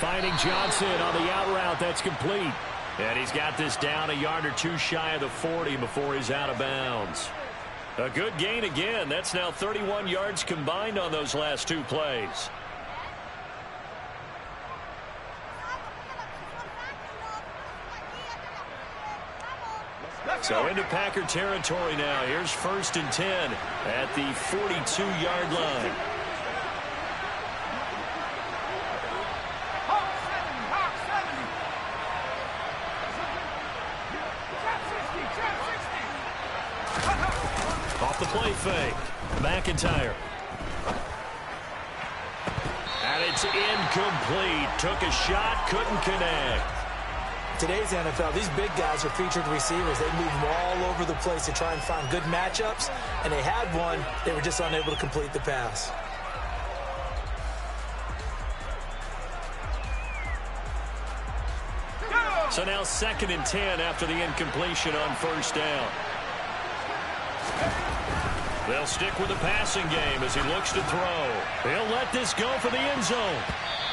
finding Johnson on the out route. That's complete. And he's got this down a yard or two shy of the 40 before he's out of bounds. A good gain again. That's now 31 yards combined on those last two plays. So into Packer territory now. Here's 1st and 10 at the 42-yard line. Off the play fake. McIntyre. And it's incomplete. Took a shot, couldn't connect. Today's NFL, these big guys are featured receivers. They move them all over the place to try and find good matchups, and they had one. They were just unable to complete the pass. So now 2nd and 10 after the incompletion on 1st down. They'll stick with the passing game as he looks to throw. He'll let this go for the end zone.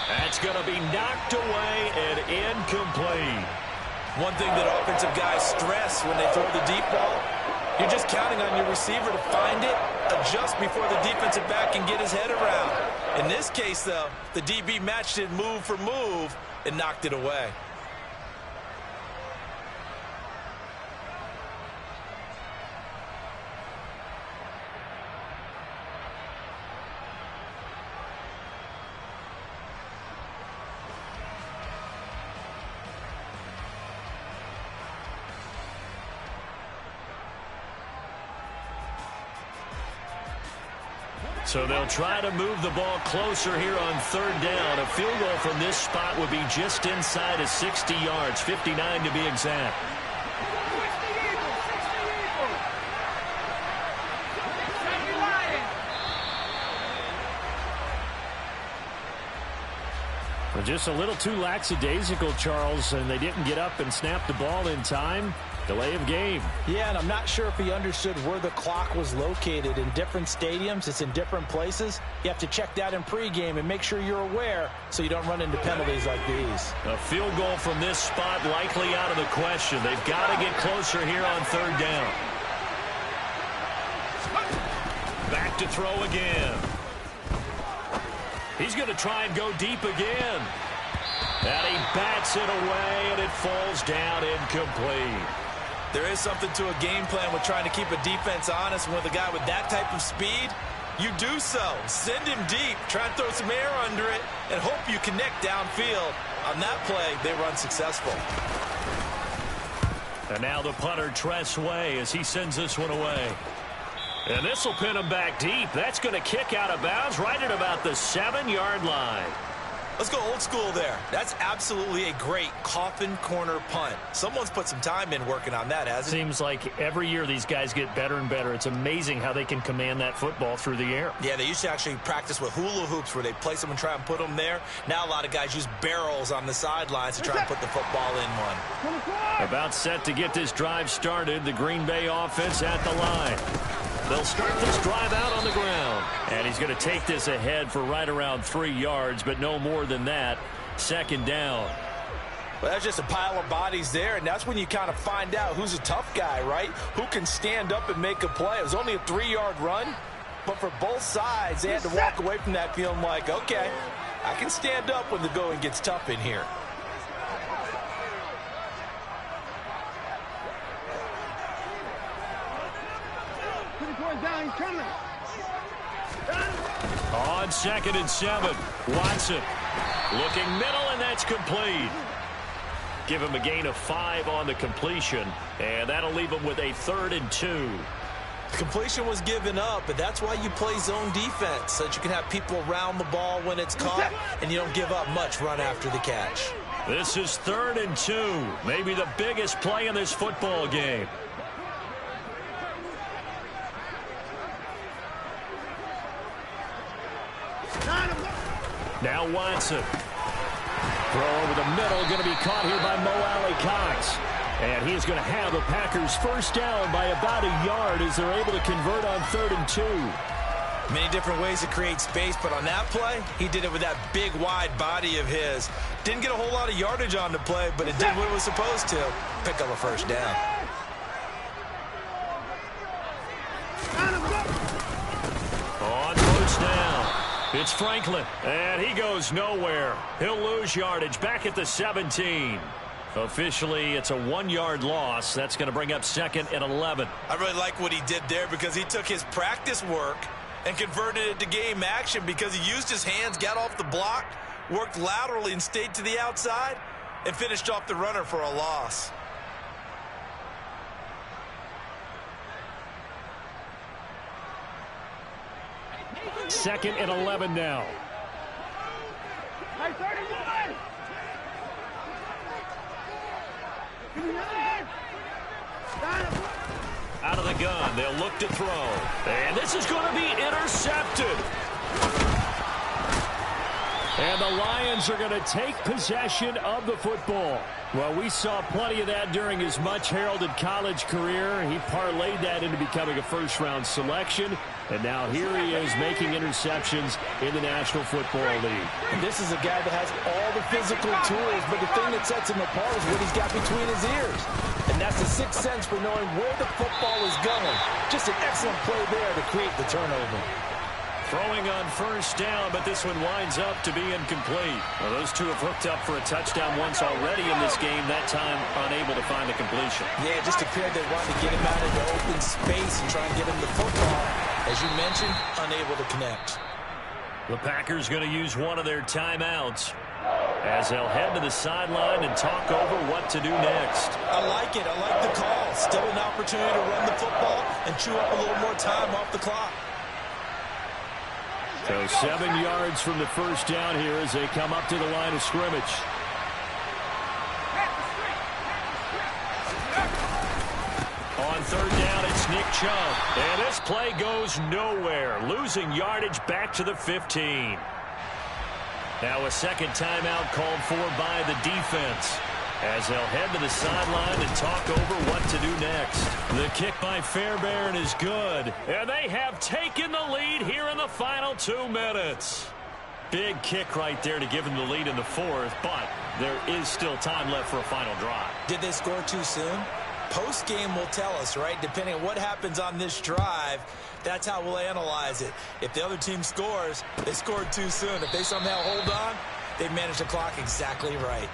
That's going to be knocked away and incomplete. One thing that offensive guys stress when they throw the deep ball, you're just counting on your receiver to find it, adjust before the defensive back can get his head around. In this case, though, the DB matched it move for move and knocked it away. So they'll try to move the ball closer here on 3rd down. A field goal from this spot would be just inside of 60 yards, 59 to be exact. Well, just a little too lackadaisical, Charles, and they didn't get up and snap the ball in time. Delay of game. Yeah, and I'm not sure if he understood where the clock was located. In different stadiums, it's in different places. You have to check that in pregame and make sure you're aware so you don't run into penalties like these. A field goal from this spot likely out of the question. They've got to get closer here on 3rd down. Back to throw again. He's going to try and go deep again. And he bats it away, and it falls down incomplete. There is something to a game plan with trying to keep a defense honest. With a guy with that type of speed, you do so. Send him deep, try and throw some air under it, and hope you connect downfield. On that play, they were unsuccessful. And now the punter, Tress Way, as he sends this one away. And this will pin him back deep. That's going to kick out of bounds right at about the 7-yard line. Let's go old school there. That's absolutely a great coffin corner punt. Someone's put some time in working on that, hasn't it? Seems like every year these guys get better and better. It's amazing how they can command that football through the air. Yeah, they used to actually practice with hula hoops where they place them and try and put them there. Now a lot of guys use barrels on the sidelines to try and put the football in one. About set to get this drive started. The Green Bay offense at the line. They'll start this drive out on the ground. And he's going to take this ahead for right around 3 yards, but no more than that. 2nd down. Well, that's just a pile of bodies there, and that's when you kind of find out who's a tough guy, right? Who can stand up and make a play. It was only a 3-yard run, but for both sides, they had to walk away from that feeling like, okay, I can stand up when the going gets tough in here. Down, he's coming. On 2nd and 7, Watson looking middle, and that's complete. Give him a gain of 5 on the completion, and that'll leave him with a 3rd and 2. The completion was given up, but that's why you play zone defense, so that you can have people around the ball when it's caught, and you don't give up much run after the catch. This is 3rd and 2, maybe the biggest play in this football game. Now Watson. Throw over the middle, going to be caught here by Mo Alley-Cox. And he's going to have the Packers first down by about a yard as they're able to convert on 3rd and 2. Many different ways to create space, but on that play, he did it with that big, wide body of his. Didn't get a whole lot of yardage on the play, but it did what it was supposed to. Pick up a first down. On 1st down. It's Franklin, and he goes nowhere. He'll lose yardage back at the 17. Officially, it's a 1-yard loss. That's going to bring up 2nd and 11. I really like what he did there because he took his practice work and converted it to game action because he used his hands, got off the block, worked laterally and stayed to the outside, and finished off the runner for a loss. Second and 11 now. Out of the gun, they'll look to throw. And this is going to be intercepted. And the Lions are going to take possession of the football. Well, we saw plenty of that during his much-heralded college career. He parlayed that into becoming a first-round selection. And now here he is making interceptions in the National Football League. And this is a guy that has all the physical tools, but the thing that sets him apart is what he's got between his ears. And that's the sixth sense for knowing where the football is going. Just an excellent play there to create the turnover. Throwing on first down, but this one winds up to be incomplete. Well, those two have hooked up for a touchdown once already in this game, that time unable to find the completion. Yeah, just appeared they wanted to get him out into open space and try and get him the football. As you mentioned, unable to connect. The Packers going to use one of their timeouts as they'll head to the sideline and talk over what to do next. I like it. I like the call. Still an opportunity to run the football and chew up a little more time off the clock. So 7 yards from the first down here as they come up to the line of scrimmage. On third down, it's Nick Chubb. And this play goes nowhere, losing yardage back to the 15. Now a second timeout called for by the defense as they'll head to the sideline and talk over what to do next. The kick by Fairbairn is good, and they have taken the lead here in the final 2 minutes. Big kick right there to give them the lead in the fourth, but there is still time left for a final drive. Did they score too soon? Post-game will tell us, right? Depending on what happens on this drive, that's how we'll analyze it. If the other team scores, they scored too soon. If they somehow hold on, they've managed the clock exactly right.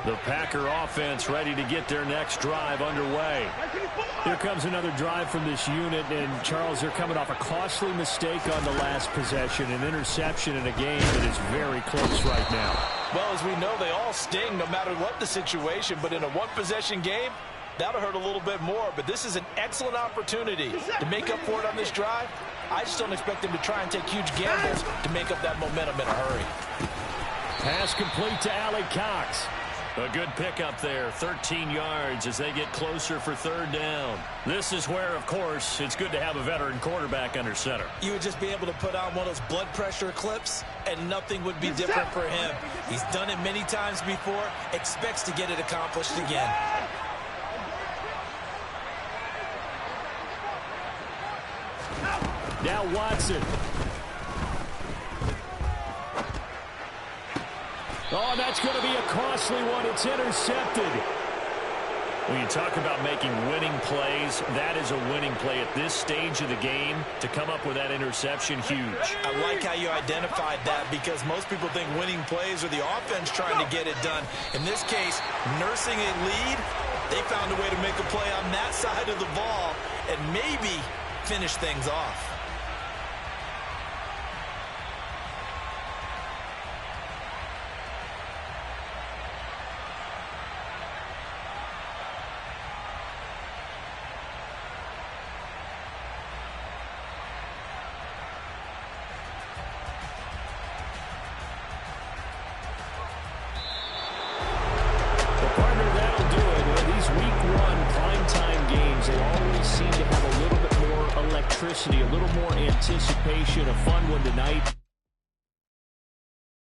The Packer offense ready to get their next drive underway. Here comes another drive from this unit, and Charles, they're coming off a costly mistake on the last possession, an interception in a game that is very close right now. Well, as we know, they all sting no matter what the situation, but in a one-possession game, that'll hurt a little bit more. But this is an excellent opportunity to make up for it on this drive. I just don't expect them to try and take huge gambles to make up that momentum in a hurry. Pass complete to Allie Cox. A good pickup there, 13 yards as they get closer for third down. This is where, of course, it's good to have a veteran quarterback under center. You would just be able to put on one of those blood pressure clips, and nothing would be different for him. He's done it many times before, expects to get it accomplished again. Now Watson. Oh, that's going to be a costly one. It's intercepted. When you talk about making winning plays, that is a winning play at this stage of the game. To come up with that interception, huge. I like how you identified that, because most people think winning plays are the offense trying to get it done. In this case, nursing a lead, they found a way to make a play on that side of the ball and maybe finish things off. A little more electricity, a little more anticipation, a fun one tonight.